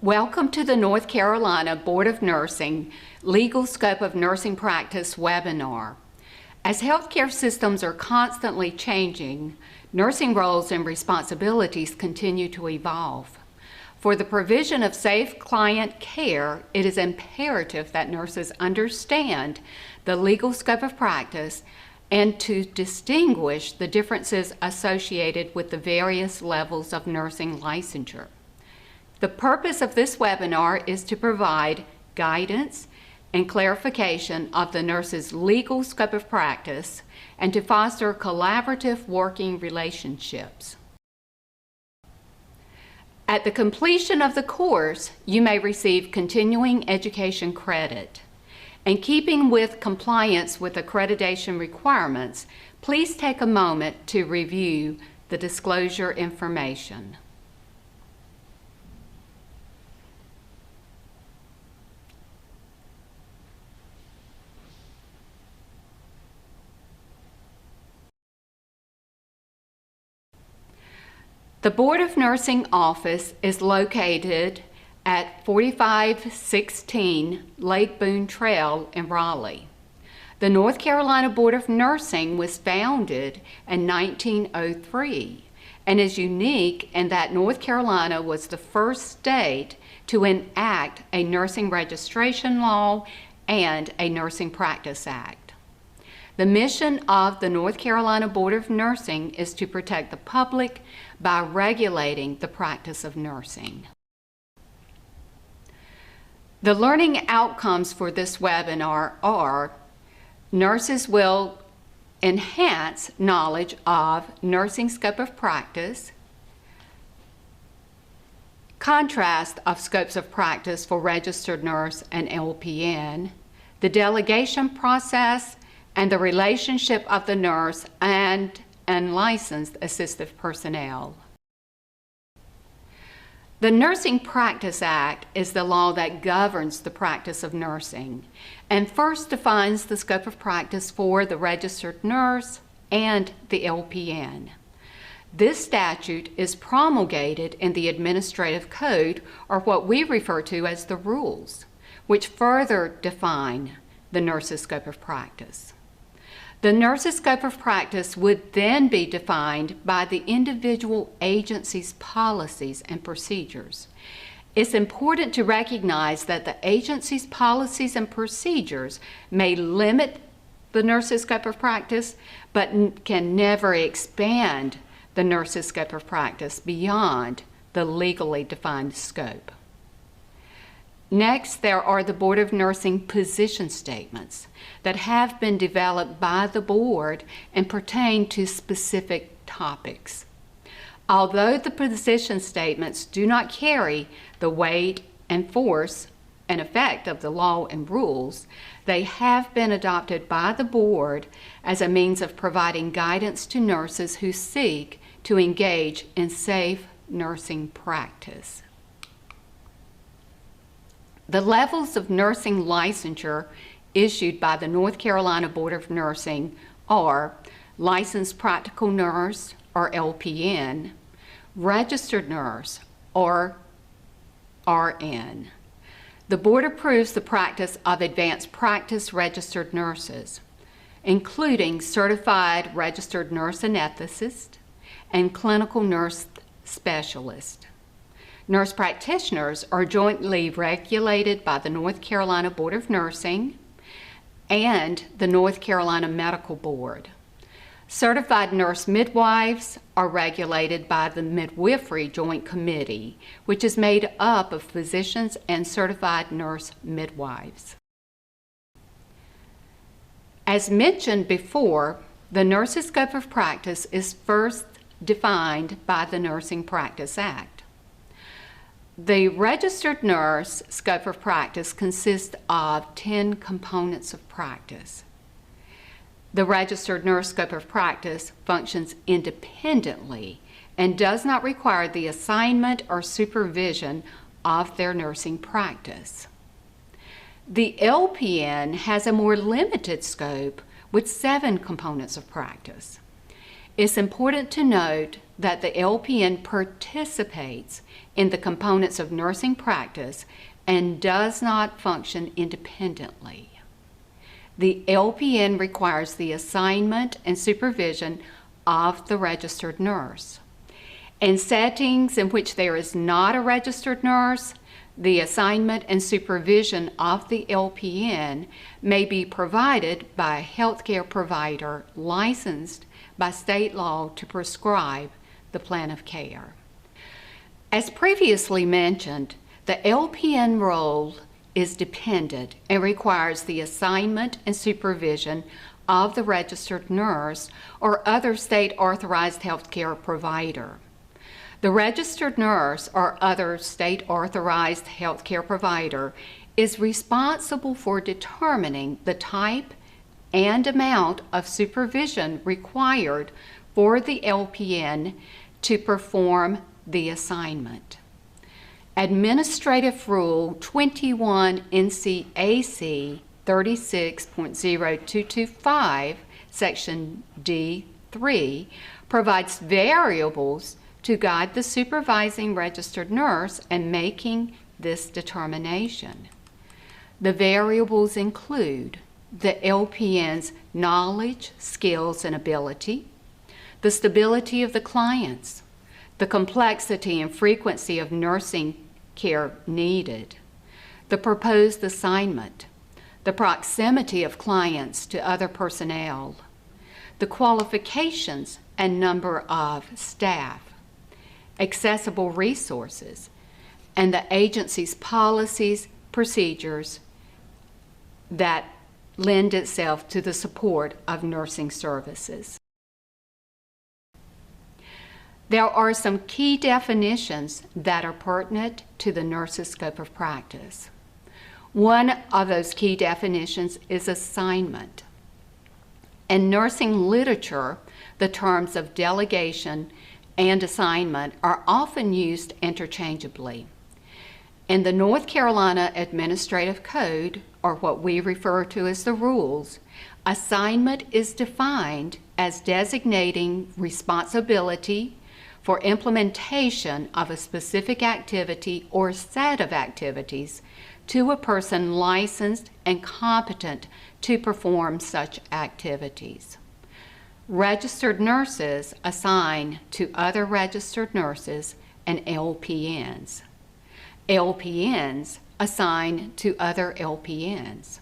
Welcome to the North Carolina Board of Nursing Legal Scope of Nursing Practice webinar. As healthcare systems are constantly changing, nursing roles and responsibilities continue to evolve. For the provision of safe client care, it is imperative that nurses understand the legal scope of practice and to distinguish the differences associated with the various levels of nursing licensure. The purpose of this webinar is to provide guidance and clarification of the nurse's legal scope of practice and to foster collaborative working relationships. At the completion of the course, you may receive continuing education credit. In keeping with compliance with accreditation requirements, please take a moment to review the disclosure information. The Board of Nursing office is located at 4516 Lake Boone Trail in Raleigh. The North Carolina Board of Nursing was founded in 1903 and is unique in that North Carolina was the first state to enact a nursing registration law and a Nursing Practice Act. The mission of the North Carolina Board of Nursing is to protect the public by regulating the practice of nursing. The learning outcomes for this webinar are: nurses will enhance knowledge of nursing scope of practice, contrast of scopes of practice for registered nurse and LPN, the delegation process, and the relationship of the nurse and unlicensed assistive personnel. The Nursing Practice Act is the law that governs the practice of nursing and first defines the scope of practice for the registered nurse and the LPN. This statute is promulgated in the Administrative Code, or what we refer to as the rules, which further define the nurse's scope of practice. The nurse's scope of practice would then be defined by the individual agency's policies and procedures. It's important to recognize that the agency's policies and procedures may limit the nurse's scope of practice, but can never expand the nurse's scope of practice beyond the legally defined scope. Next, there are the Board of Nursing position statements that have been developed by the board and pertain to specific topics. Although the position statements do not carry the weight and force and effect of the law and rules, they have been adopted by the board as a means of providing guidance to nurses who seek to engage in safe nursing practice. The levels of nursing licensure issued by the North Carolina Board of Nursing are licensed practical nurse, or LPN, registered nurse, or RN. The board approves the practice of advanced practice registered nurses, including certified registered nurse anesthetist and clinical nurse specialist. Nurse practitioners are jointly regulated by the North Carolina Board of Nursing and the North Carolina Medical Board. Certified nurse midwives are regulated by the Midwifery Joint Committee, which is made up of physicians and certified nurse midwives. As mentioned before, the nurse's scope of practice is first defined by the Nursing Practice Act. The registered nurse scope of practice consists of 10 components of practice. The registered nurse scope of practice functions independently and does not require the assignment or supervision of their nursing practice. The LPN has a more limited scope with 7 components of practice. It's important to note that the LPN participates in the components of nursing practice and does not function independently. The LPN requires the assignment and supervision of the registered nurse. In settings in which there is not a registered nurse, the assignment and supervision of the LPN may be provided by a healthcare provider licensed by state law to prescribe the plan of care. As previously mentioned, the LPN role is dependent and requires the assignment and supervision of the registered nurse or other state-authorized healthcare provider. The registered nurse or other state-authorized healthcare provider is responsible for determining the type and amount of supervision required for the LPN to perform the assignment. Administrative Rule 21 NCAC 36.0225, Section D3, provides variables to guide the supervising registered nurse in making this determination. The variables include the LPN's knowledge, skills, and ability, the stability of the clients, the complexity and frequency of nursing care needed, the proposed assignment, the proximity of clients to other personnel, the qualifications and number of staff, accessible resources, and the agency's policies, procedures that lend itself to the support of nursing services. There are some key definitions that are pertinent to the nurse's scope of practice. One of those key definitions is assignment. In nursing literature, the terms of delegation and assignment are often used interchangeably. In the North Carolina Administrative Code, or what we refer to as the rules, assignment is defined as designating responsibility for implementation of a specific activity or set of activities to a person licensed and competent to perform such activities. Registered nurses assign to other registered nurses and LPNs. LPNs assign to other LPNs.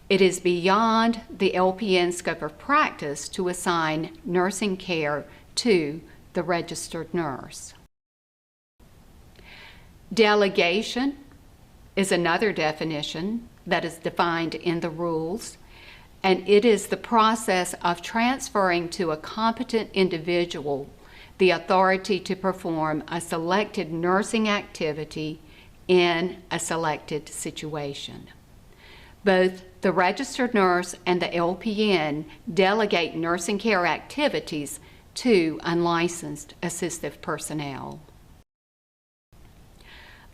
It is beyond the LPN scope of practice to assign nursing care to the registered nurse. Delegation is another definition that is defined in the rules, and it is the process of transferring to a competent individual the authority to perform a selected nursing activity in a selected situation. Both the registered nurse and the LPN delegate nursing care activities to unlicensed assistive personnel.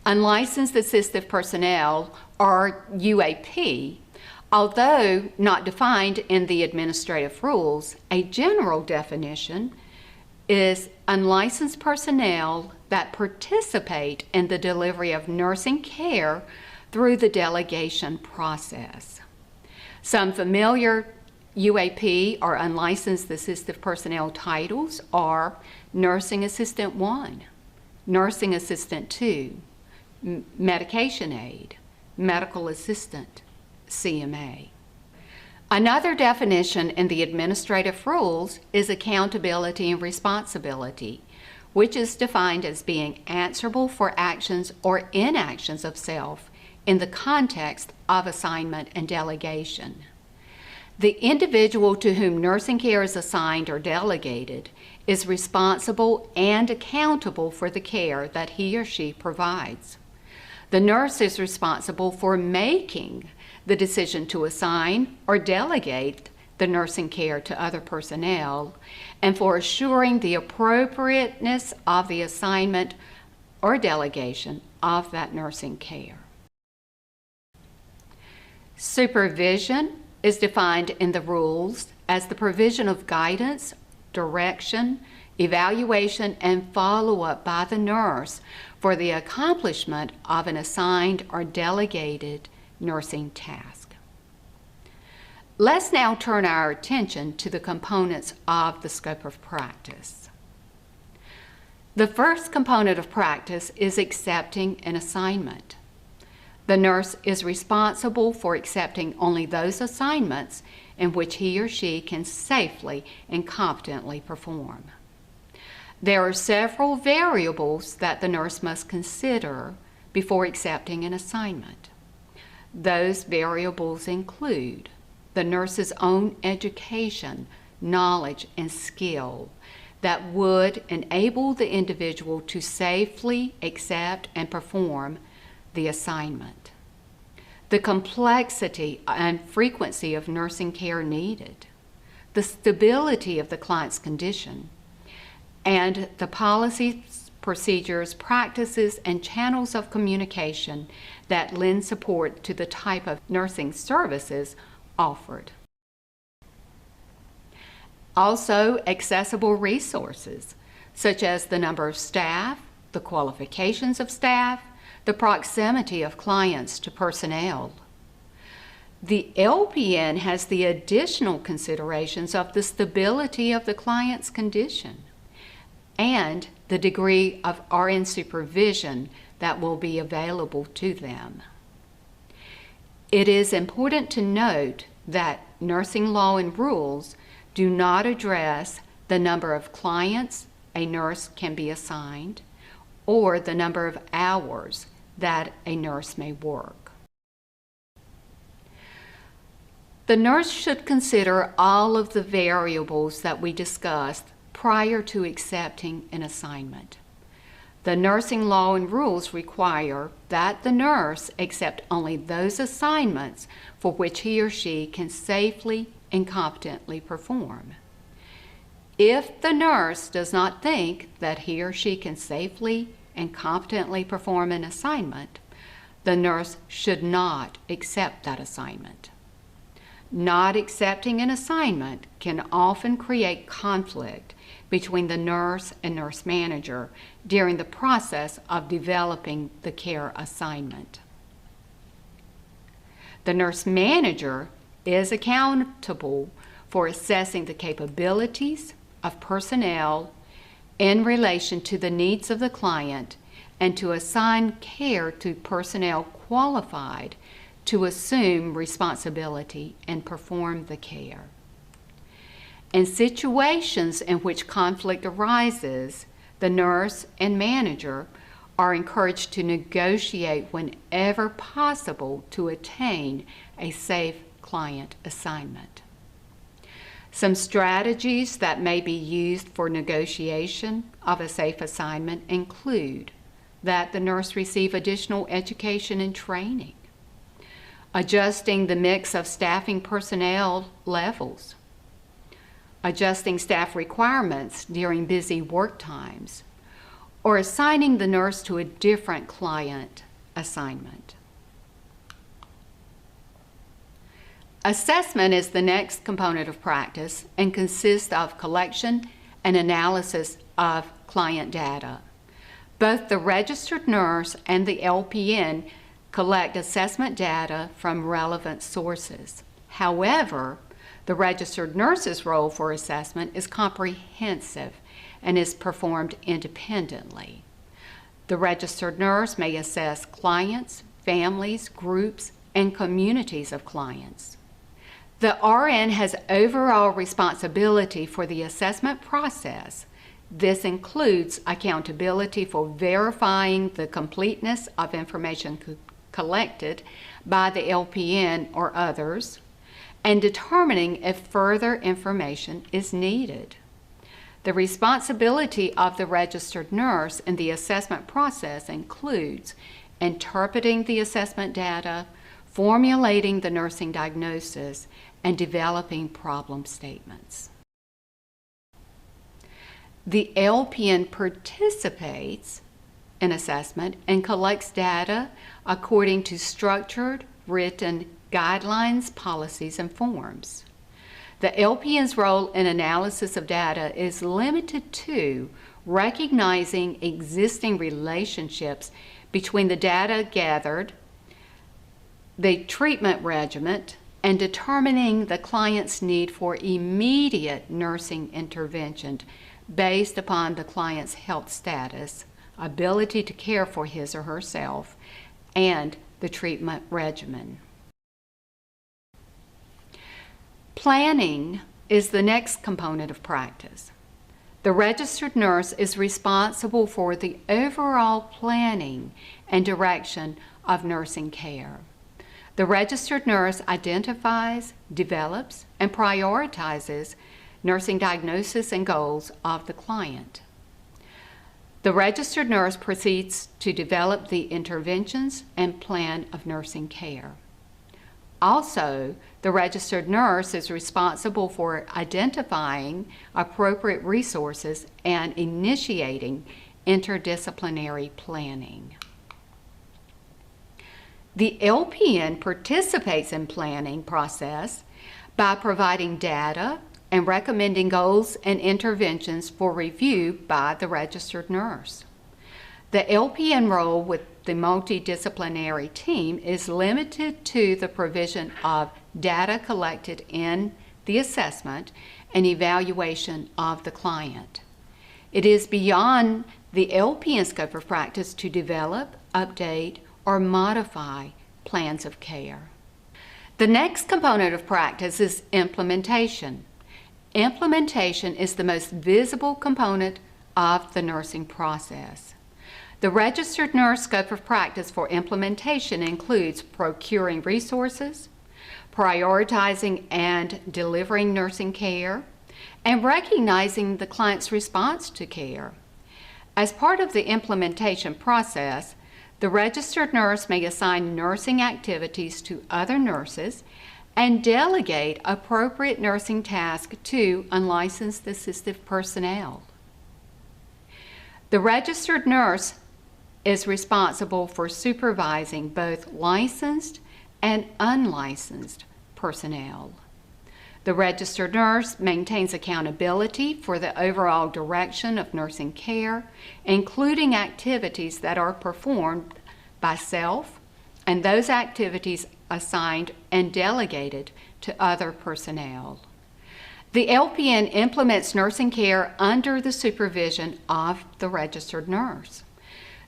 Unlicensed assistive personnel, or UAP, although not defined in the administrative rules, a general definition is unlicensed personnel that participate in the delivery of nursing care through the delegation process. Some familiar UAP or unlicensed assistive personnel titles are Nursing Assistant 1, Nursing Assistant 2, Medication Aide, Medical Assistant, CMA. Another definition in the administrative rules is accountability and responsibility, which is defined as being answerable for actions or inactions of self in the context of assignment and delegation. The individual to whom nursing care is assigned or delegated is responsible and accountable for the care that he or she provides. The nurse is responsible for making the decision to assign or delegate the nursing care to other personnel and for assuring the appropriateness of the assignment or delegation of that nursing care. Supervision is defined in the rules as the provision of guidance, direction, evaluation, and follow-up by the nurse for the accomplishment of an assigned or delegated nursing task. Let's now turn our attention to the components of the scope of practice. The first component of practice is accepting an assignment. The nurse is responsible for accepting only those assignments in which he or she can safely and competently perform. There are several variables that the nurse must consider before accepting an assignment. Those variables include the nurse's own education, knowledge, and skill that would enable the individual to safely accept and perform the assignment, the complexity and frequency of nursing care needed, the stability of the client's condition, and the policies, procedures, practices, and channels of communication that lend support to the type of nursing services offered. Also, accessible resources, such as the number of staff, the qualifications of staff, the proximity of clients to personnel. The LPN has the additional considerations of the stability of the client's condition and the degree of RN supervision that will be available to them. It is important to note that nursing law and rules do not address the number of clients a nurse can be assigned or the number of hours that a nurse may work. The nurse should consider all of the variables that we discussed prior to accepting an assignment. The nursing law and rules require that the nurse accept only those assignments for which he or she can safely and competently perform. If the nurse does not think that he or she can safely and competently perform an assignment, the nurse should not accept that assignment. Not accepting an assignment can often create conflict between the nurse and nurse manager during the process of developing the care assignment. The nurse manager is accountable for assessing the capabilities of personnel in relation to the needs of the client and to assign care to personnel qualified to assume responsibility and perform the care. In situations in which conflict arises, the nurse and manager are encouraged to negotiate whenever possible to attain a safe client assignment. Some strategies that may be used for negotiation of a safe assignment include that the nurse receive additional education and training, adjusting the mix of staffing personnel levels, adjusting staff requirements during busy work times, or assigning the nurse to a different client assignment. Assessment is the next component of practice and consists of collection and analysis of client data. Both the registered nurse and the LPN collect assessment data from relevant sources. However, the registered nurse's role for assessment is comprehensive and is performed independently. The registered nurse may assess clients, families, groups, and communities of clients. The RN has overall responsibility for the assessment process. This includes accountability for verifying the completeness of information collected by the LPN or others, and determining if further information is needed. The responsibility of the registered nurse in the assessment process includes interpreting the assessment data, formulating the nursing diagnosis, and developing problem statements. The LPN participates in assessment and collects data according to structured, written guidelines, policies, and forms. The LPN's role in analysis of data is limited to recognizing existing relationships between the data gathered, the treatment regimen, and determining the client's need for immediate nursing intervention based upon the client's health status, ability to care for his or herself, and the treatment regimen. Planning is the next component of practice. The registered nurse is responsible for the overall planning and direction of nursing care. The registered nurse identifies, develops, and prioritizes nursing diagnosis and goals of the client. The registered nurse proceeds to develop the interventions and plan of nursing care. Also, the registered nurse is responsible for identifying appropriate resources and initiating interdisciplinary planning. The LPN participates in planning process by providing data and recommending goals and interventions for review by the registered nurse. The LPN role with the multidisciplinary team is limited to the provision of data collected in the assessment and evaluation of the client. It is beyond the LPN scope of practice to develop, update, or modify plans of care. The next component of practice is implementation. Implementation is the most visible component of the nursing process. The registered nurse scope of practice for implementation includes procuring resources, prioritizing and delivering nursing care, and recognizing the client's response to care. As part of the implementation process, the registered nurse may assign nursing activities to other nurses and delegate appropriate nursing tasks to unlicensed assistive personnel. The registered nurse is responsible for supervising both licensed and unlicensed personnel. The registered nurse maintains accountability for the overall direction of nursing care, including activities that are performed by self and those activities assigned and delegated to other personnel. The LPN implements nursing care under the supervision of the registered nurse.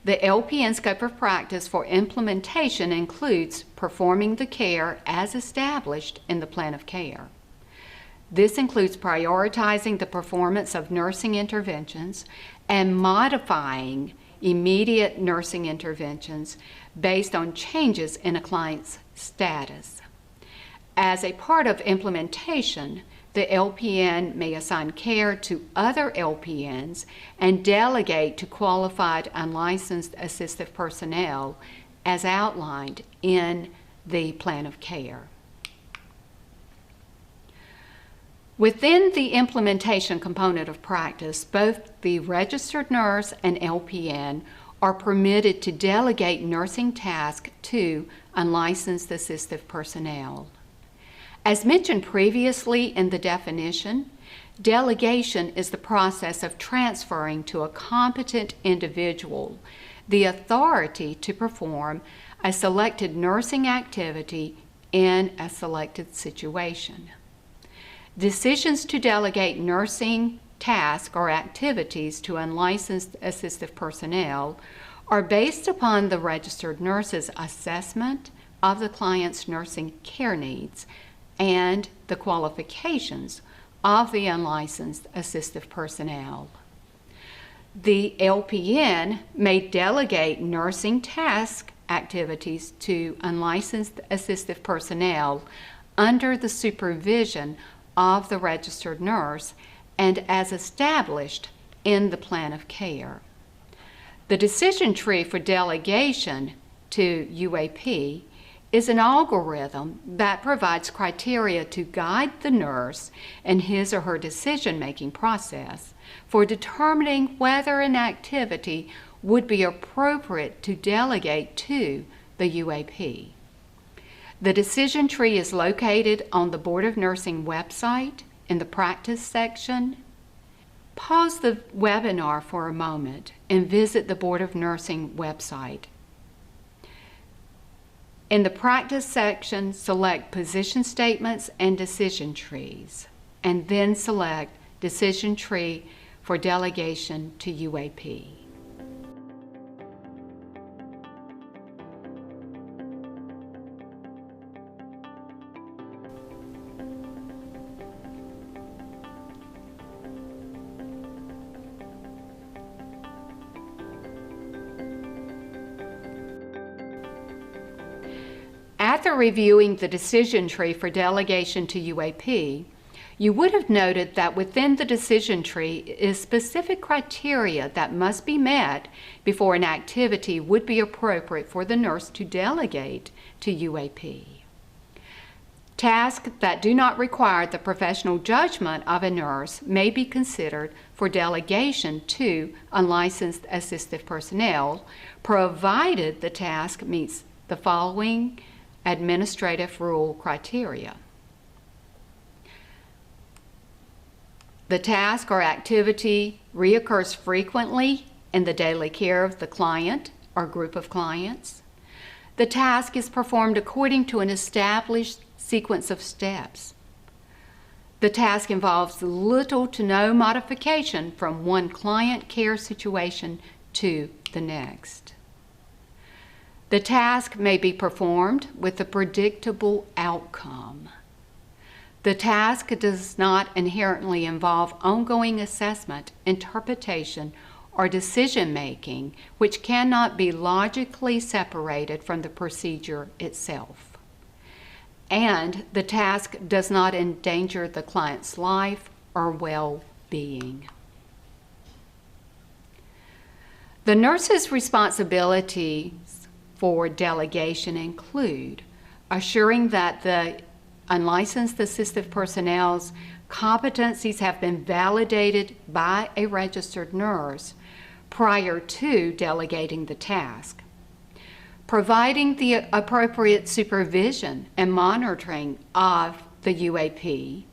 The LPN scope of practice for implementation includes performing the care as established in the plan of care. This includes prioritizing the performance of nursing interventions and modifying immediate nursing interventions based on changes in a client's status. As a part of implementation, the LPN may assign care to other LPNs and delegate to qualified unlicensed assistive personnel as outlined in the plan of care. Within the implementation component of practice, both the registered nurse and LPN are permitted to delegate nursing tasks to unlicensed assistive personnel. As mentioned previously in the definition, delegation is the process of transferring to a competent individual the authority to perform a selected nursing activity in a selected situation. Decisions to delegate nursing tasks or activities to unlicensed assistive personnel are based upon the registered nurse's assessment of the client's nursing care needs and the qualifications of the unlicensed assistive personnel. The LPN may delegate nursing task activities to unlicensed assistive personnel under the supervision of the registered nurse and as established in the plan of care. The decision tree for delegation to UAP is an algorithm that provides criteria to guide the nurse in his or her decision-making process for determining whether an activity would be appropriate to delegate to the UAP. The decision tree is located on the Board of Nursing website in the practice section. Pause the webinar for a moment and visit the Board of Nursing website. In the practice section, select position statements and decision trees, and then select decision tree for delegation to UAP. After reviewing the decision tree for delegation to UAP, you would have noted that within the decision tree is specific criteria that must be met before an activity would be appropriate for the nurse to delegate to UAP. Tasks that do not require the professional judgment of a nurse may be considered for delegation to unlicensed assistive personnel, provided the task meets the following administrative rule criteria. The task or activity reoccurs frequently in the daily care of the client or group of clients. The task is performed according to an established sequence of steps. The task involves little to no modification from one client care situation to the next. The task may be performed with a predictable outcome. The task does not inherently involve ongoing assessment, interpretation, or decision-making, which cannot be logically separated from the procedure itself. And the task does not endanger the client's life or well-being. The nurse's responsibilities for delegation include assuring that the unlicensed assistive personnel's competencies have been validated by a registered nurse prior to delegating the task, providing the appropriate supervision and monitoring of the UAP,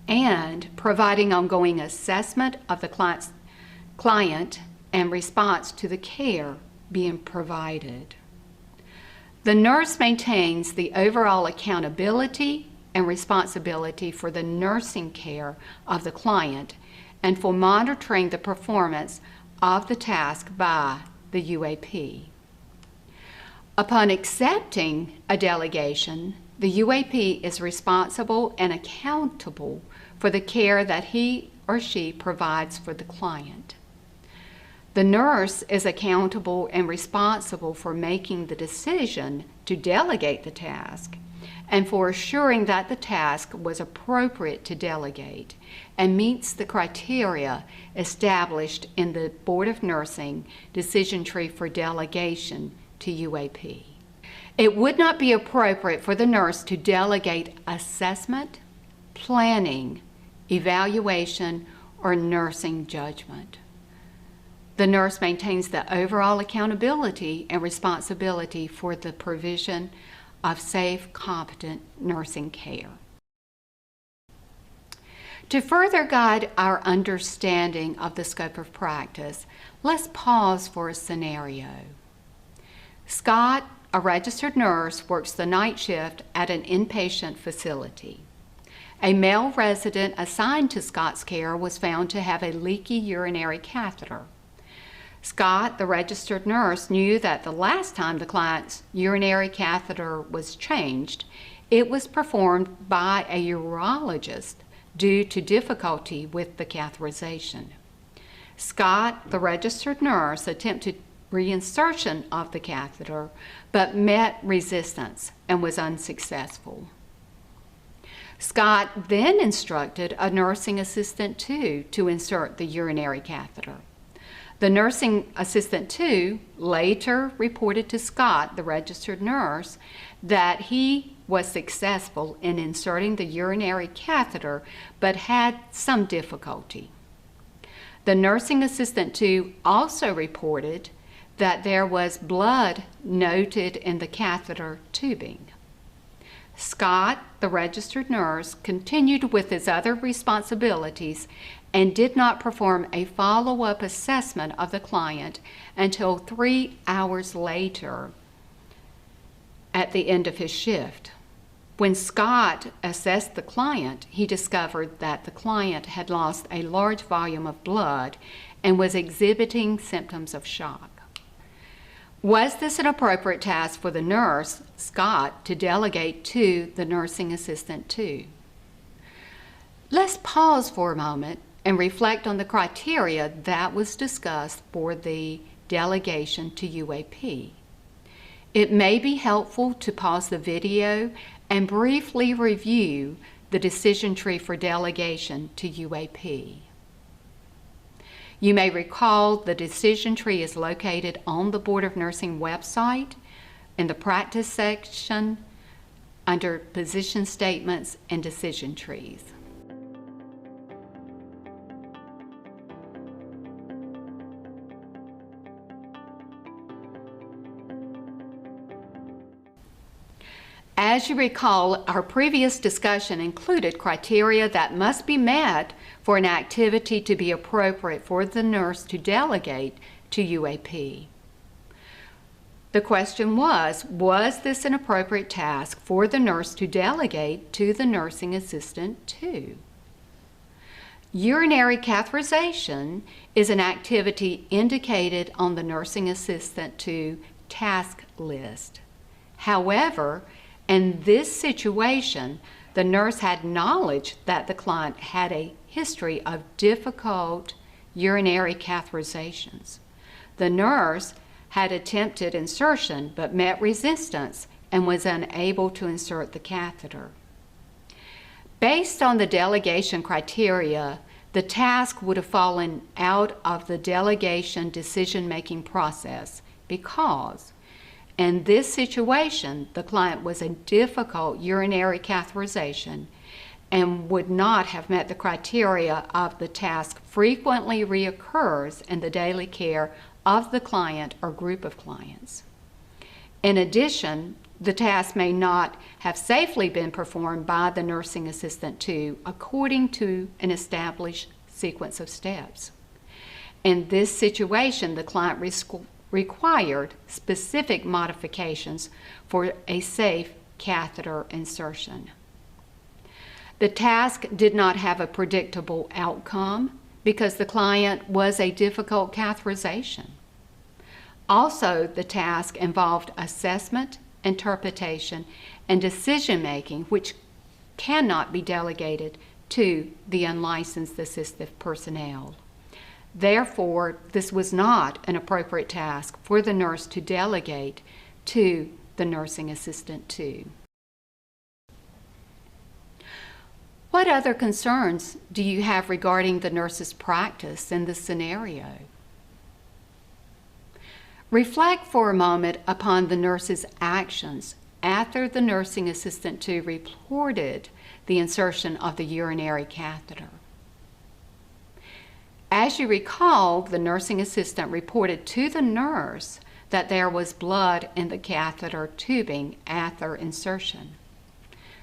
and providing ongoing assessment of the client and response to the care being provided. The nurse maintains the overall accountability and responsibility for the nursing care of the client and for monitoring the performance of the task by the UAP. Upon accepting a delegation, the UAP is responsible and accountable for the care that he or she provides for the client. The nurse is accountable and responsible for making the decision to delegate the task and for assuring that the task was appropriate to delegate and meets the criteria established in the Board of Nursing decision tree for delegation to UAP. It would not be appropriate for the nurse to delegate assessment, planning, evaluation, or nursing judgment. The nurse maintains the overall accountability and responsibility for the provision of safe, competent nursing care. To further guide our understanding of the scope of practice, let's pause for a scenario. Scott, a registered nurse, works the night shift at an inpatient facility. A male resident assigned to Scott's care was found to have a leaky urinary catheter. Scott, the registered nurse, knew that the last time the client's urinary catheter was changed, it was performed by a urologist due to difficulty with the catheterization. Scott, the registered nurse, attempted reinsertion of the catheter but met resistance and was unsuccessful. Scott then instructed a nursing assistant 2 to insert the urinary catheter. The nursing assistant 2 later reported to Scott, the registered nurse, that he was successful in inserting the urinary catheter but had some difficulty. The nursing assistant 2 also reported that there was blood noted in the catheter tubing. Scott, the registered nurse, continued with his other responsibilities and did not perform a follow-up assessment of the client until 3 hours later at the end of his shift. When Scott assessed the client, he discovered that the client had lost a large volume of blood and was exhibiting symptoms of shock. Was this an appropriate task for the nurse, Scott, to delegate to the nursing assistant too? Let's pause for a moment and reflect on the criteria that was discussed for the delegation to UAP. It may be helpful to pause the video and briefly review the decision tree for delegation to UAP. You may recall the decision tree is located on the Board of Nursing website in the practice section under position statements and decision trees. As you recall, our previous discussion included criteria that must be met for an activity to be appropriate for the nurse to delegate to UAP. The question was this an appropriate task for the nurse to delegate to the nursing assistant too? Urinary catheterization is an activity indicated on the nursing assistant to task list. However, in this situation, the nurse had knowledge that the client had a history of difficult urinary catheterizations. The nurse had attempted insertion but met resistance and was unable to insert the catheter. Based on the delegation criteria, the task would have fallen out of the delegation decision-making process because in this situation, the client was in difficult urinary catheterization and would not have met the criteria of the task frequently reoccurs in the daily care of the client or group of clients. In addition, the task may not have safely been performed by the nursing assistant too, according to an established sequence of steps. In this situation, the client required specific modifications for a safe catheter insertion. The task did not have a predictable outcome because the client was a difficult catheterization. Also, the task involved assessment, interpretation, and decision-making, which cannot be delegated to the unlicensed assistive personnel. Therefore, this was not an appropriate task for the nurse to delegate to the nursing assistant too. What other concerns do you have regarding the nurse's practice in this scenario? Reflect for a moment upon the nurse's actions after the nursing assistant too reported the insertion of the urinary catheter. As you recall, the nursing assistant reported to the nurse that there was blood in the catheter tubing after insertion.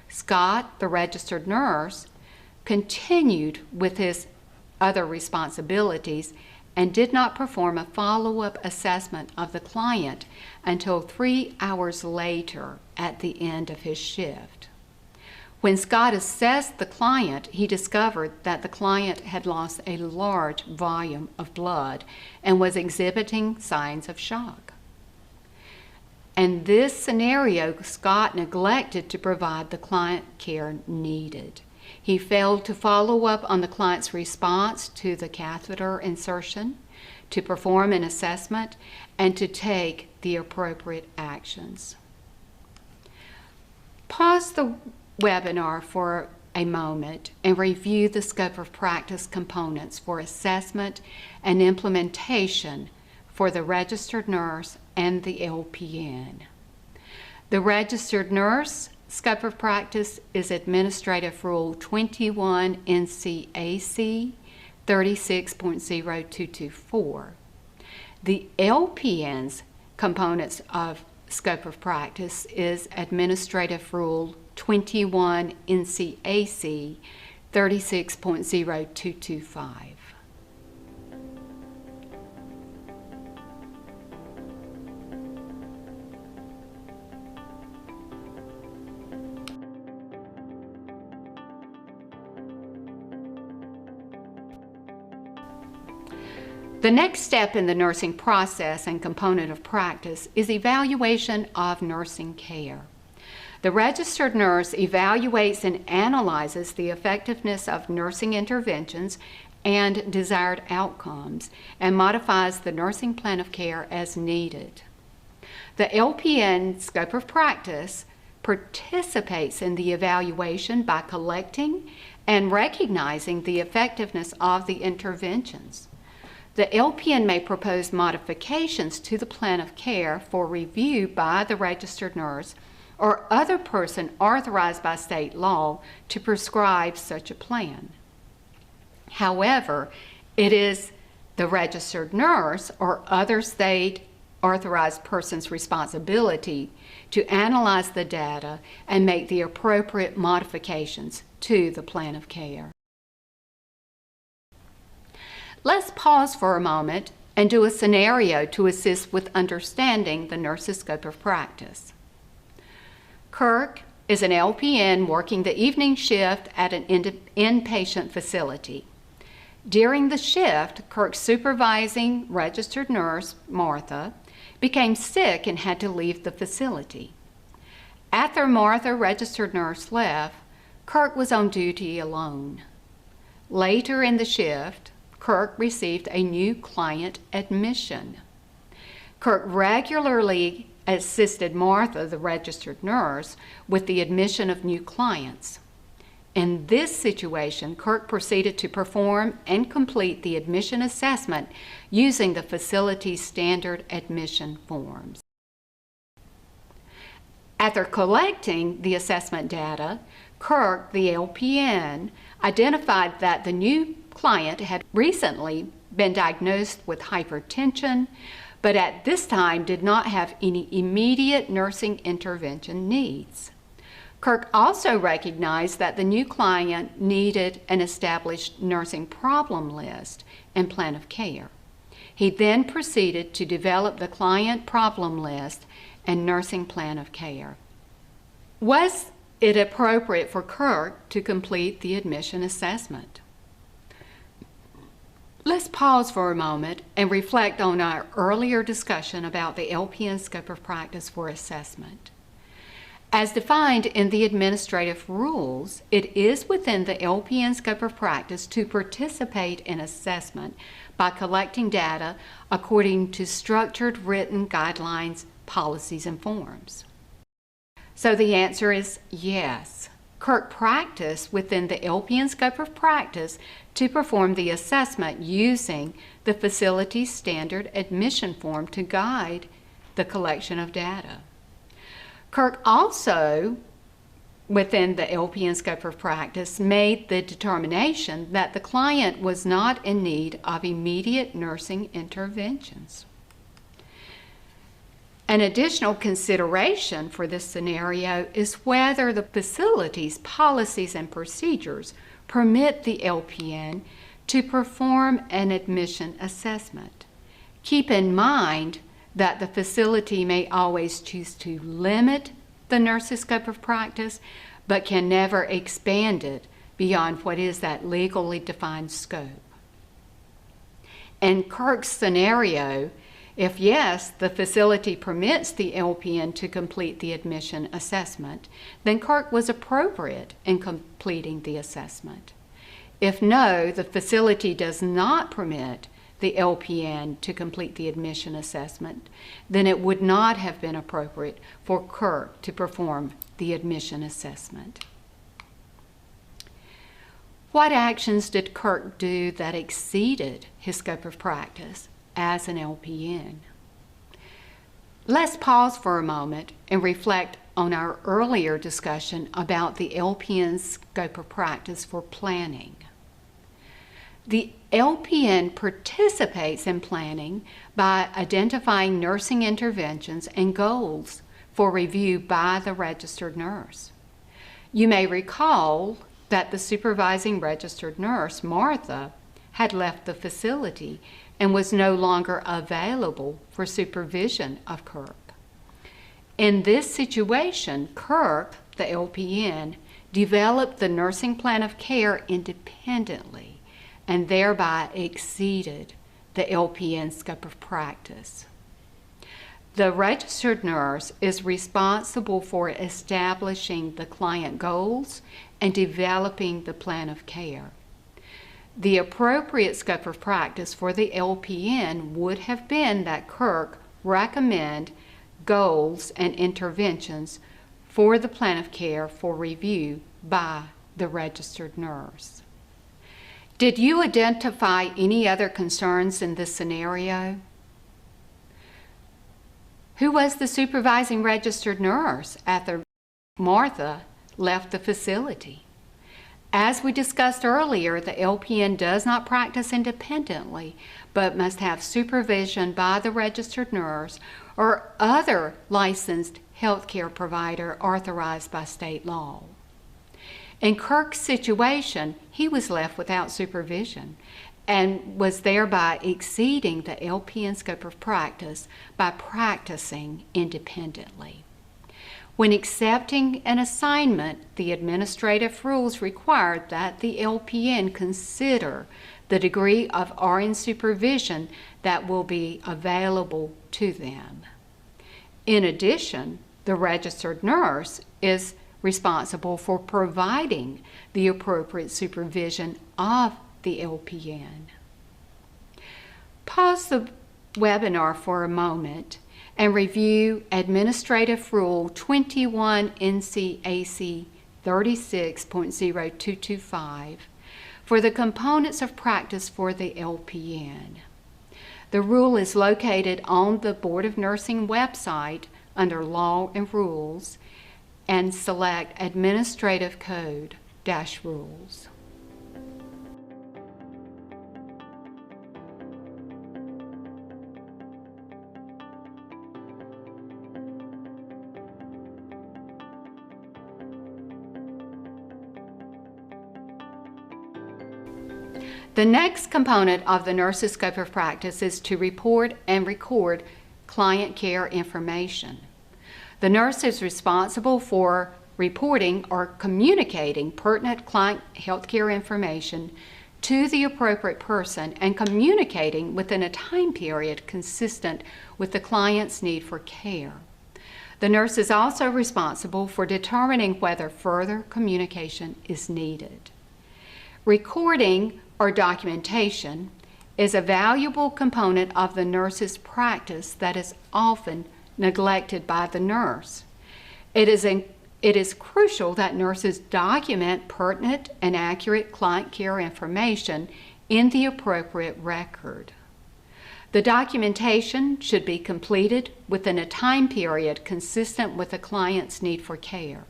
Scott, the registered nurse, continued with his other responsibilities and did not perform a follow-up assessment of the client until 3 hours later at the end of his shift. When Scott assessed the client, he discovered that the client had lost a large volume of blood and was exhibiting signs of shock. In this scenario, Scott neglected to provide the client care needed. He failed to follow up on the client's response to the catheter insertion, to perform an assessment, and to take the appropriate actions. Pause the webinar for a moment and review the scope of practice components for assessment and implementation for the registered nurse and the LPN. The registered nurse scope of practice is Administrative Rule 21 NCAC 36.0224. The LPN's components of scope of practice is Administrative Rule 21 NCAC 36.0225. The next step in the nursing process and component of practice is evaluation of nursing care. The registered nurse evaluates and analyzes the effectiveness of nursing interventions and desired outcomes and modifies the nursing plan of care as needed. The LPN scope of practice participates in the evaluation by collecting and recognizing the effectiveness of the interventions. The LPN may propose modifications to the plan of care for review by the registered nurse or other person authorized by state law to prescribe such a plan. However, it is the registered nurse or other state authorized person's responsibility to analyze the data and make the appropriate modifications to the plan of care. Let's pause for a moment and do a scenario to assist with understanding the nurse's scope of practice. Kirk is an LPN working the evening shift at an inpatient facility. During the shift, Kirk's supervising registered nurse, Martha, became sick and had to leave the facility. After Martha, registered nurse, left, Kirk was on duty alone. Later in the shift, Kirk received a new client admission. Kirk regularly assisted Martha, the registered nurse, with the admission of new clients. In this situation, Kirk proceeded to perform and complete the admission assessment using the facility's standard admission forms. After collecting the assessment data, Kirk, the LPN, identified that the new client had recently been diagnosed with hypertension, but at this time did not have any immediate nursing intervention needs. Kirk also recognized that the new client needed an established nursing problem list and plan of care. He then proceeded to develop the client problem list and nursing plan of care. Was it appropriate for Kirk to complete the admission assessment? Let's pause for a moment and reflect on our earlier discussion about the LPN scope of practice for assessment. As defined in the administrative rules, it is within the LPN scope of practice to participate in assessment by collecting data according to structured written guidelines, policies, and forms. So the answer is yes. Kirk practiced within the LPN scope of practice to perform the assessment using the facility's standard admission form to guide the collection of data. Kirk also, within the LPN scope of practice, made the determination that the client was not in need of immediate nursing interventions. An additional consideration for this scenario is whether the facility's policies and procedures permit the LPN to perform an admission assessment. Keep in mind that the facility may always choose to limit the nurse's scope of practice, but can never expand it beyond what is that legally defined scope. In Kirk's scenario, if yes, the facility permits the LPN to complete the admission assessment, then Kirk was appropriate in completing the assessment. If no, the facility does not permit the LPN to complete the admission assessment, then it would not have been appropriate for Kirk to perform the admission assessment. What actions did Kirk do that exceeded his scope of practice as an LPN? Let's pause for a moment and reflect on our earlier discussion about the LPN's scope of practice for planning. The LPN participates in planning by identifying nursing interventions and goals for review by the registered nurse. You may recall that the supervising registered nurse, Martha, had left the facility and was no longer available for supervision of Kirk. In this situation, Kirk, the LPN, developed the nursing plan of care independently and thereby exceeded the LPN scope of practice. The registered nurse is responsible for establishing the client goals and developing the plan of care. The appropriate scope of practice for the LPN would have been that Kirk recommend goals and interventions for the plan of care for review by the registered nurse. Did you identify any other concerns in this scenario? Who was the supervising registered nurse after Martha left the facility? As we discussed earlier, the LPN does not practice independently, but must have supervision by the registered nurse or other licensed healthcare provider authorized by state law. In Kirk's situation, he was left without supervision and was thereby exceeding the LPN scope of practice by practicing independently. When accepting an assignment, the administrative rules required that the LPN consider the degree of RN supervision that will be available to them. In addition, the registered nurse is responsible for providing the appropriate supervision of the LPN. Pause the webinar for a moment and review Administrative Rule 21 NCAC 36.0225 for the components of practice for the LPN. The rule is located on the Board of Nursing website under Law and Rules, and select Administrative Code-Rules. The next component of the nurse's scope of practice is to report and record client care information. The nurse is responsible for reporting or communicating pertinent client healthcare information to the appropriate person and communicating within a time period consistent with the client's need for care. The nurse is also responsible for determining whether further communication is needed. Recording or documentation is a valuable component of the nurse's practice that is often neglected by the nurse. It is crucial that nurses document pertinent and accurate client care information in the appropriate record. The documentation should be completed within a time period consistent with the client's need for care.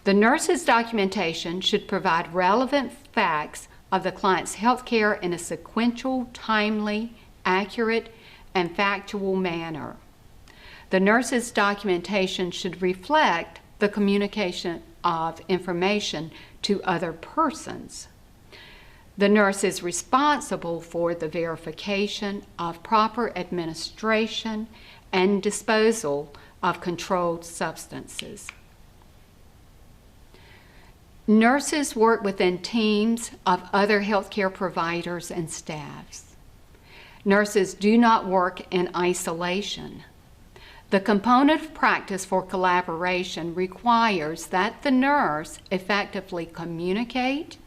The nurse's documentation should provide relevant facts of the client's health care in a sequential, timely, accurate, and factual manner. The nurse's documentation should reflect the communication of information to other persons. The nurse is responsible for the verification of proper administration and disposal of controlled substances. Nurses work within teams of other healthcare providers and staffs. Nurses do not work in isolation. The component of practice for collaboration requires that the nurse effectively communicate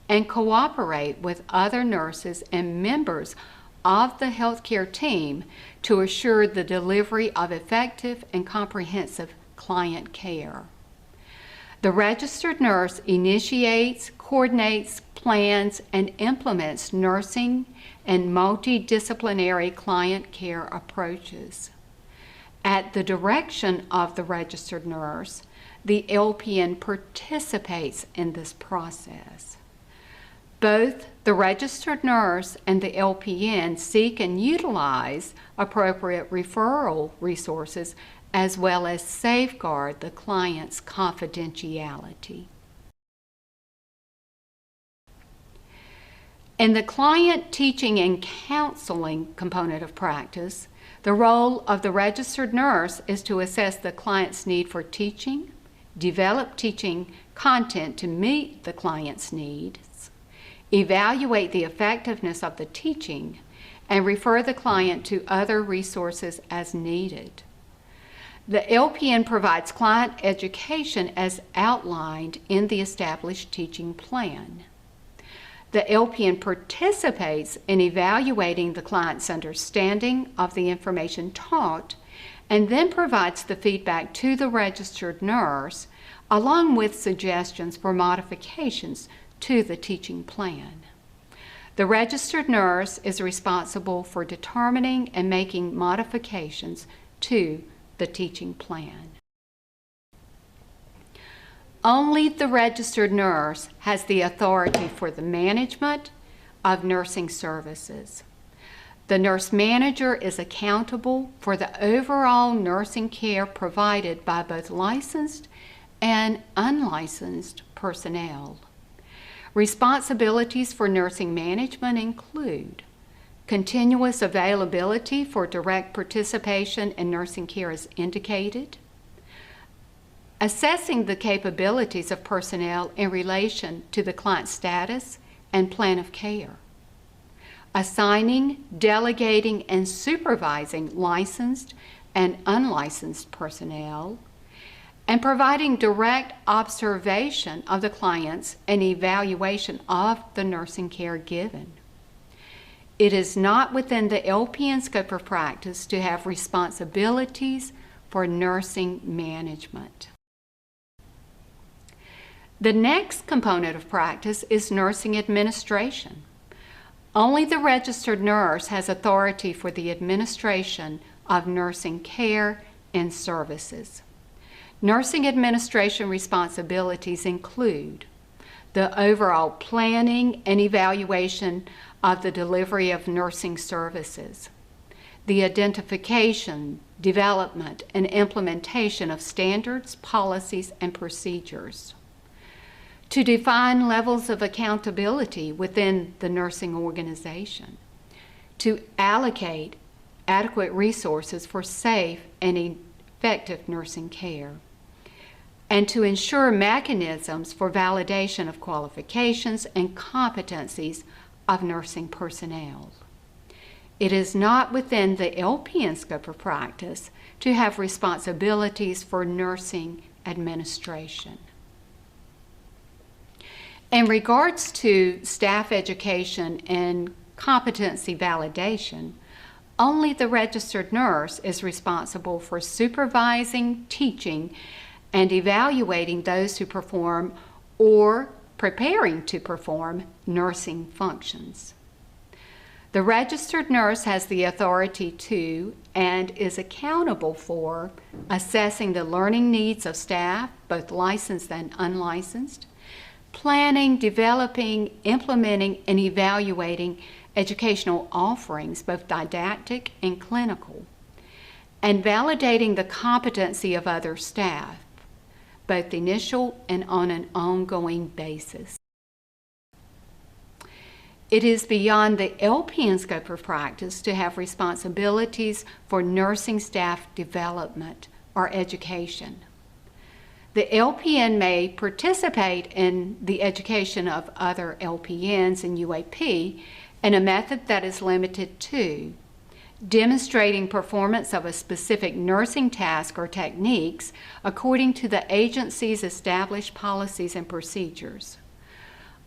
and cooperate with other nurses and members of the healthcare team to assure the delivery of effective and comprehensive client care. The registered nurse initiates, coordinates, plans, and implements nursing and multidisciplinary client care approaches. At the direction of the registered nurse, the LPN participates in this process. Both the registered nurse and the LPN seek and utilize appropriate referral resources as well as safeguard the client's confidentiality. In the client teaching and counseling component of practice, the role of the registered nurse is to assess the client's need for teaching, develop teaching content to meet the client's needs, evaluate the effectiveness of the teaching, and refer the client to other resources as needed. The LPN provides client education as outlined in the established teaching plan. The LPN participates in evaluating the client's understanding of the information taught and then provides the feedback to the registered nurse along with suggestions for modifications to the teaching plan. The registered nurse is responsible for determining and making modifications to the teaching plan. Only the registered nurse has the authority for the management of nursing services. The nurse manager is accountable for the overall nursing care provided by both licensed and unlicensed personnel. Responsibilities for nursing management include continuous availability for direct participation in nursing care as indicated, assessing the capabilities of personnel in relation to the client's status and plan of care, assigning, delegating, and supervising licensed and unlicensed personnel, and providing direct observation of the clients and evaluation of the nursing care given. It is not within the LPN scope of practice to have responsibilities for nursing management. The next component of practice is nursing administration. Only the registered nurse has authority for the administration of nursing care and services. Nursing administration responsibilities include the overall planning and evaluation of the delivery of nursing services, the identification, development, and implementation of standards, policies, and procedures, to define levels of accountability within the nursing organization, to allocate adequate resources for safe and effective nursing care, and to ensure mechanisms for validation of qualifications and competencies of nursing personnel. It is not within the LPN scope of practice to have responsibilities for nursing administration. In regards to staff education and competency validation, only the registered nurse is responsible for supervising, teaching, and evaluating those who perform or preparing to perform nursing functions. The registered nurse has the authority to and is accountable for assessing the learning needs of staff, both licensed and unlicensed, planning, developing, implementing, and evaluating educational offerings, both didactic and clinical, and validating the competency of other staff, both initial and on an ongoing basis. It is beyond the LPN scope of practice to have responsibilities for nursing staff development or education. The LPN may participate in the education of other LPNs and UAP in a method that is limited to demonstrating performance of a specific nursing task or techniques according to the agency's established policies and procedures,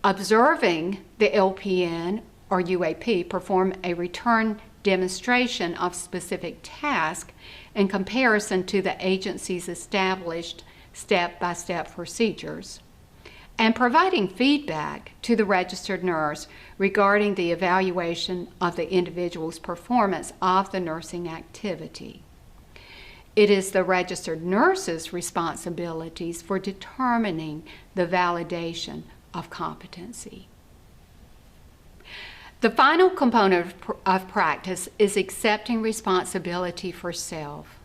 observing the LPN or UAP perform a return demonstration of specific task in comparison to the agency's established step-by-step procedures, and providing feedback to the registered nurse regarding the evaluation of the individual's performance of the nursing activity. It is the registered nurse's responsibilities for determining the validation of competency. The final component of practice is accepting responsibility for self.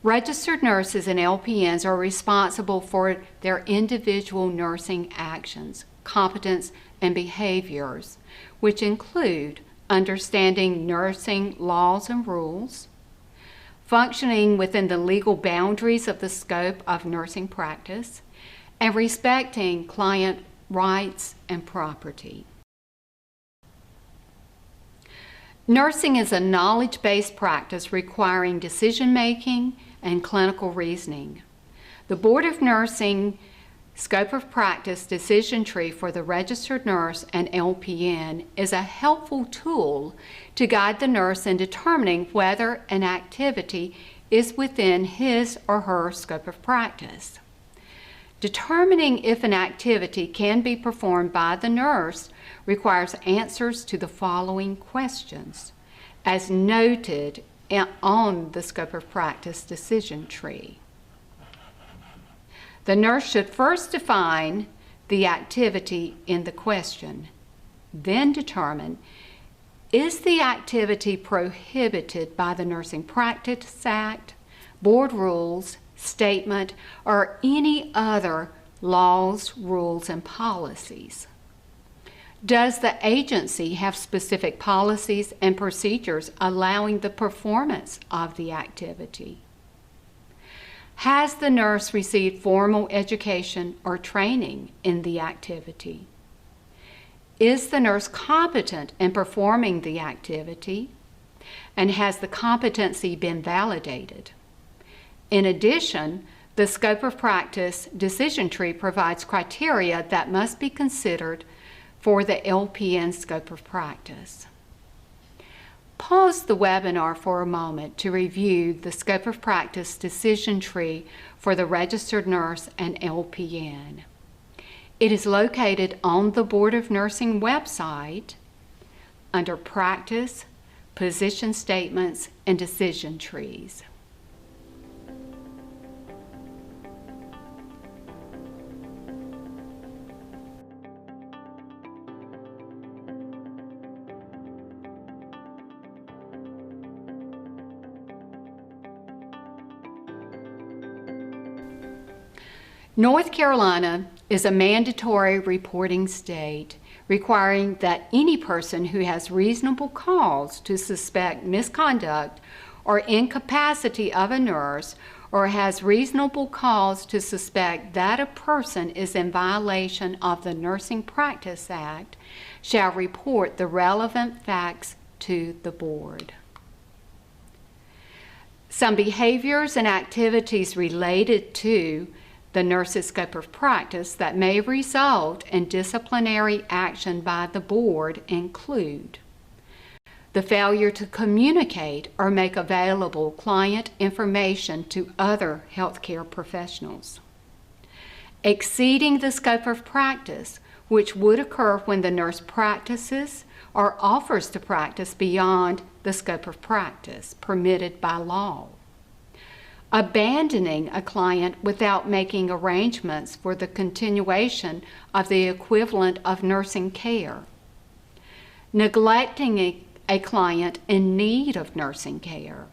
Registered nurses and LPNs are responsible for their individual nursing actions, competence, and behaviors, which include understanding nursing laws and rules, functioning within the legal boundaries of the scope of nursing practice, and respecting client rights and property. Nursing is a knowledge-based practice requiring decision-making and clinical reasoning. The Board of Nursing Scope of Practice decision tree for the registered nurse and LPN is a helpful tool to guide the nurse in determining whether an activity is within his or her scope of practice. Determining if an activity can be performed by the nurse requires answers to the following questions, as noted on the scope of practice decision tree. The nurse should first define the activity in the question, then determine, is the activity prohibited by the Nursing Practice Act, board rules, statement, or any other laws, rules, and policies? Does the agency have specific policies and procedures allowing the performance of the activity? Has the nurse received formal education or training in the activity? Is the nurse competent in performing the activity? And has the competency been validated? In addition, the scope of practice decision tree provides criteria that must be considered for the LPN scope of practice. Pause the webinar for a moment to review the scope of practice decision tree for the registered nurse and LPN. It is located on the Board of Nursing website under Practice, Position Statements, and Decision Trees. North Carolina is a mandatory reporting state requiring that any person who has reasonable cause to suspect misconduct or incapacity of a nurse or has reasonable cause to suspect that a person is in violation of the Nursing Practice Act shall report the relevant facts to the board. Some behaviors and activities related to the nurse's scope of practice that may result in disciplinary action by the board include the failure to communicate or make available client information to other healthcare professionals, exceeding the scope of practice, which would occur when the nurse practices or offers to practice beyond the scope of practice permitted by law, abandoning a client without making arrangements for the continuation of the equivalent of nursing care, neglecting a client in need of nursing care,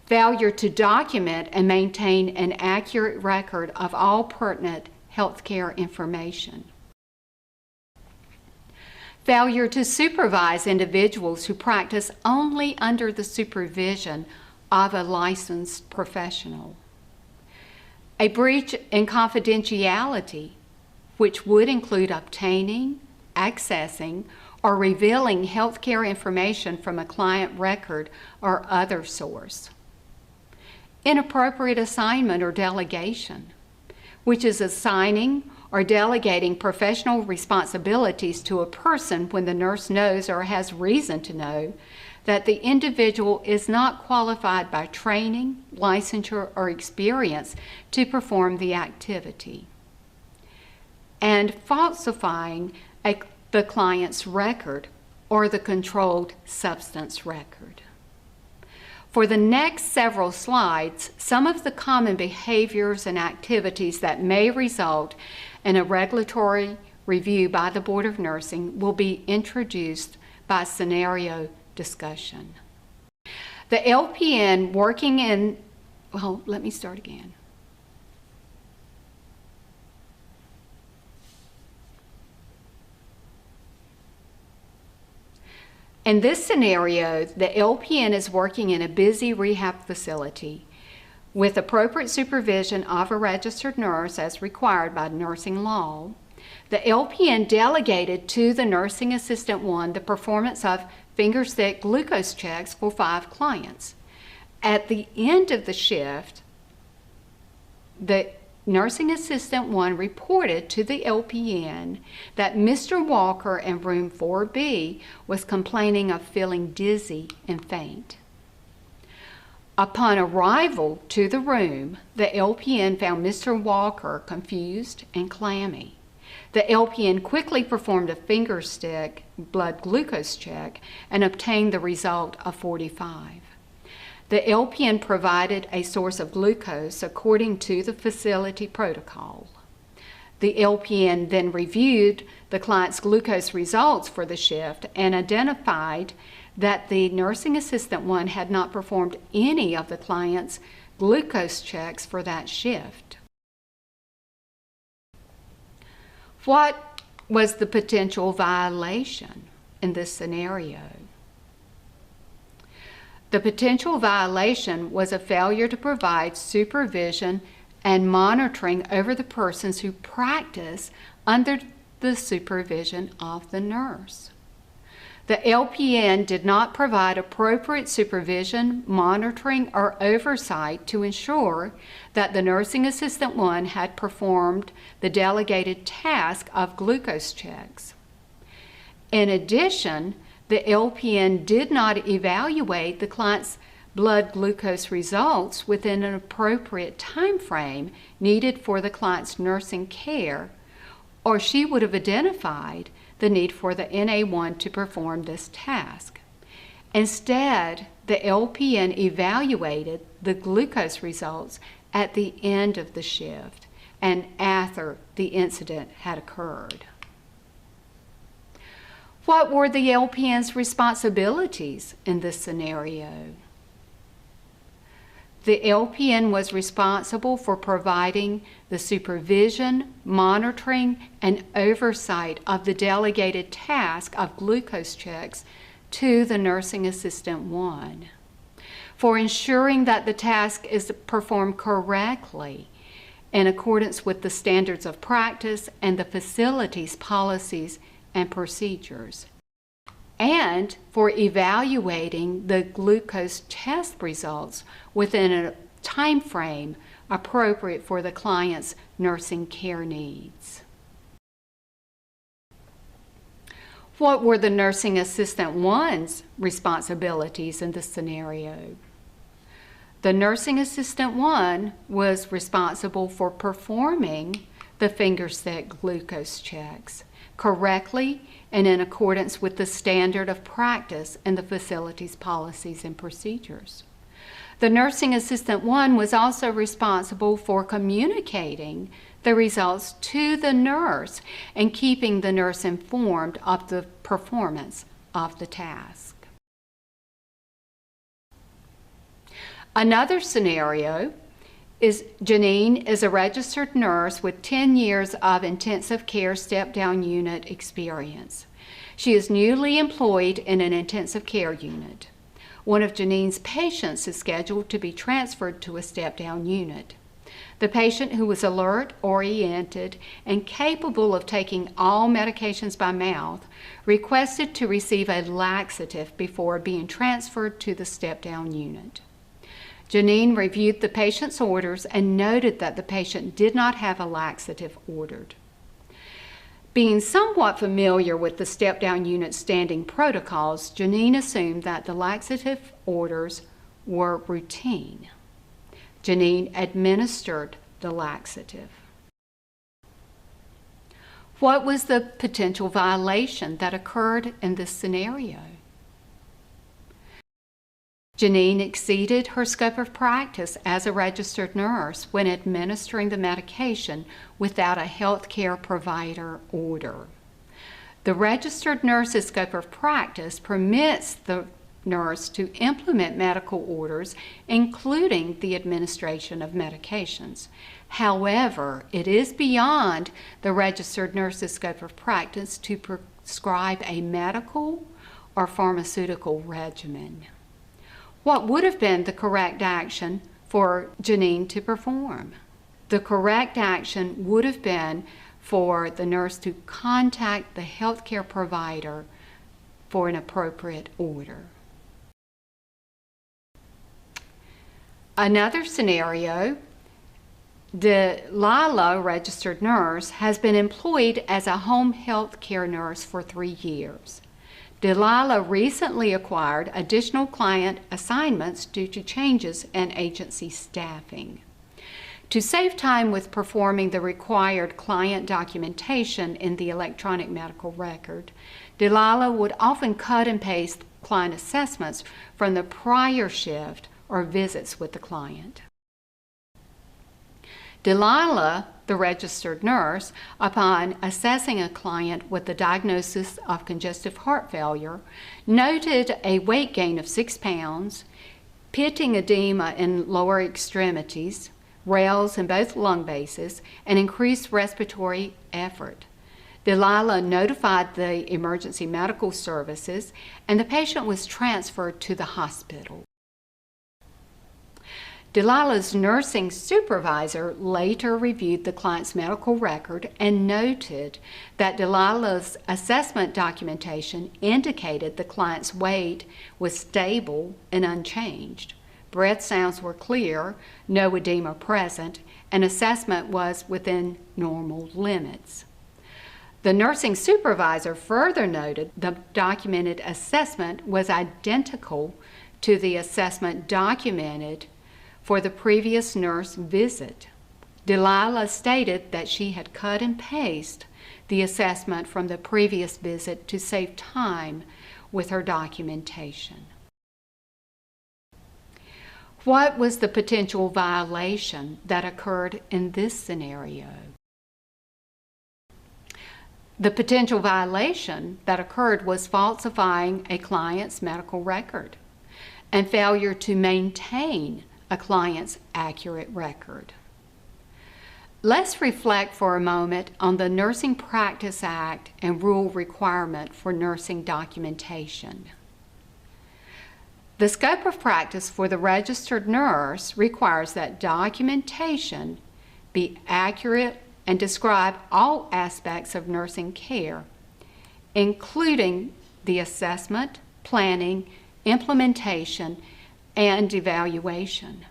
failure to document and maintain an accurate record of all pertinent healthcare information, failure to supervise individuals who practice only under the supervision of a licensed professional, a breach in confidentiality, which would include obtaining, accessing, or revealing healthcare information from a client record or other source, inappropriate assignment or delegation, which is assigning or delegating professional responsibilities to a person when the nurse knows or has reason to know that the individual is not qualified by training, licensure, or experience to perform the activity, and falsifying the client's record or the controlled substance record. For the next several slides, some of the common behaviors and activities that may result in a regulatory review by the Board of Nursing will be introduced by scenario discussion. The LPN working in Well, let me start again. In this scenario, the LPN is working in a busy rehab facility with appropriate supervision of a registered nurse as required by nursing law. The LPN delegated to the nursing assistant 1 the performance of finger-stick glucose checks for 5 clients. At the end of the shift, the nursing assistant 1 reported to the LPN that Mr. Walker in room 4B was complaining of feeling dizzy and faint. Upon arrival to the room, the LPN found Mr. Walker confused and clammy. The LPN quickly performed a finger stick blood glucose check and obtained the result of 45. The LPN provided a source of glucose according to the facility protocol. The LPN then reviewed the client's glucose results for the shift and identified that the nursing assistant 1 had not performed any of the client's glucose checks for that shift. What was the potential violation in this scenario? The potential violation was a failure to provide supervision and monitoring over the persons who practice under the supervision of the nurse. The LPN did not provide appropriate supervision, monitoring, or oversight to ensure that the nursing assistant 1 had performed the delegated task of glucose checks. In addition, the LPN did not evaluate the client's blood glucose results within an appropriate time frame needed for the client's nursing care, or she would have identified the need for the NA1 to perform this task. Instead, the LPN evaluated the glucose results at the end of the shift and after the incident had occurred. What were the LPN's responsibilities in this scenario? The LPN was responsible for providing the supervision, monitoring, and oversight of the delegated task of glucose checks to the nursing assistant 1, for ensuring that the task is performed correctly in accordance with the standards of practice and the facility's policies and procedures, and for evaluating the glucose test results within a time frame appropriate for the client's nursing care needs. What were the nursing assistant 1's responsibilities in this scenario? The nursing assistant 1 was responsible for performing the finger-stick glucose checks correctly and in accordance with the standard of practice and the facility's policies and procedures. The nursing assistant 1 was also responsible for communicating the results to the nurse and keeping the nurse informed of the performance of the task. Another scenario is Janine is a registered nurse with 10 years of intensive care step-down unit experience. She is newly employed in an intensive care unit. One of Janine's patients is scheduled to be transferred to a step-down unit. The patient, who was alert, oriented, and capable of taking all medications by mouth, requested to receive a laxative before being transferred to the step-down unit. Janine reviewed the patient's orders and noted that the patient did not have a laxative ordered. Being somewhat familiar with the step-down unit standing protocols, Janine assumed that the laxative orders were routine. Janine administered the laxative. What was the potential violation that occurred in this scenario? Janine exceeded her scope of practice as a registered nurse when administering the medication without a healthcare provider order. The registered nurse's scope of practice permits the nurse to implement medical orders, including the administration of medications. However, it is beyond the registered nurse's scope of practice to prescribe a medical or pharmaceutical regimen. What would have been the correct action for Janine to perform? The correct action would have been for the nurse to contact the healthcare provider for an appropriate order. Another scenario, Delilah, registered nurse, has been employed as a home health care nurse for 3 years. Delilah recently acquired additional client assignments due to changes in agency staffing. To save time with performing the required client documentation in the electronic medical record, Delilah would often cut and paste client assessments from the prior shift or visits with the client. Delilah, the registered nurse, upon assessing a client with the diagnosis of congestive heart failure, noted a weight gain of 6 pounds, pitting edema in lower extremities, rales in both lung bases, and increased respiratory effort. Delilah notified the emergency medical services, and the patient was transferred to the hospital. Delilah's nursing supervisor later reviewed the client's medical record and noted that Delilah's assessment documentation indicated the client's weight was stable and unchanged. Breath sounds were clear, no edema present, and assessment was within normal limits. The nursing supervisor further noted the documented assessment was identical to the assessment documented for the previous nurse visit. Delilah stated that she had cut and pasted the assessment from the previous visit to save time with her documentation. What was the potential violation that occurred in this scenario? The potential violation that occurred was falsifying a client's medical record and failure to maintain a client's accurate record. Let's reflect for a moment on the Nursing Practice Act and rule requirement for nursing documentation. The scope of practice for the registered nurse requires that documentation be accurate and describe all aspects of nursing care, including the assessment, planning, implementation, and evaluation.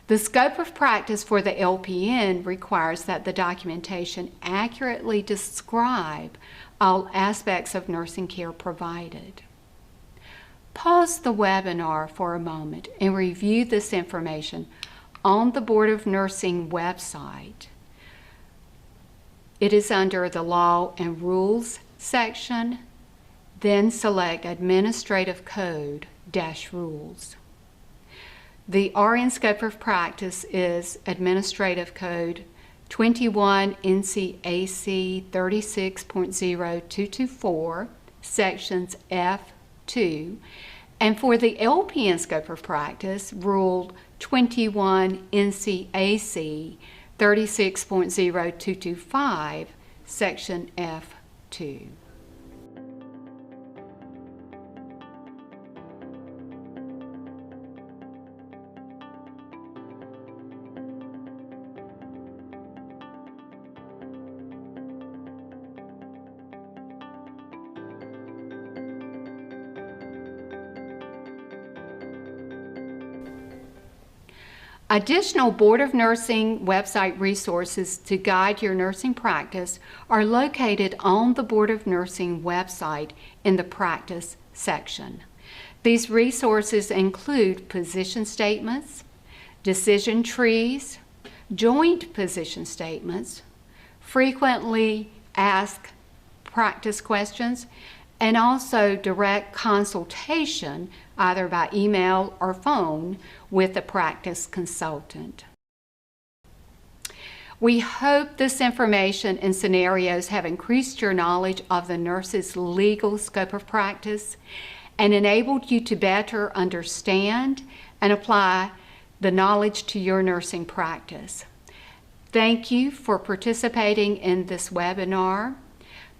The scope of practice for the LPN requires that the documentation accurately describe all aspects of nursing care provided. Pause the webinar for a moment and review this information on the Board of Nursing website. It is under the Law and Rules section, then select Administrative Code-Rules. The RN scope of practice is Administrative Code 21 NCAC 36.0224, sections F2, and for the LPN scope of practice, Rule 21 NCAC 36.0225, section F2. Additional Board of Nursing website resources to guide your nursing practice are located on the Board of Nursing website in the Practice section. These resources include position statements, decision trees, joint position statements, frequently asked practice questions, and also direct consultation either by email or phone with a practice consultant. We hope this information and scenarios have increased your knowledge of the nurse's legal scope of practice and enabled you to better understand and apply the knowledge to your nursing practice. Thank you for participating in this webinar.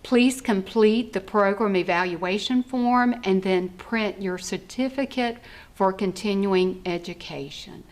Please complete the program evaluation form and then print your certificate for continuing education.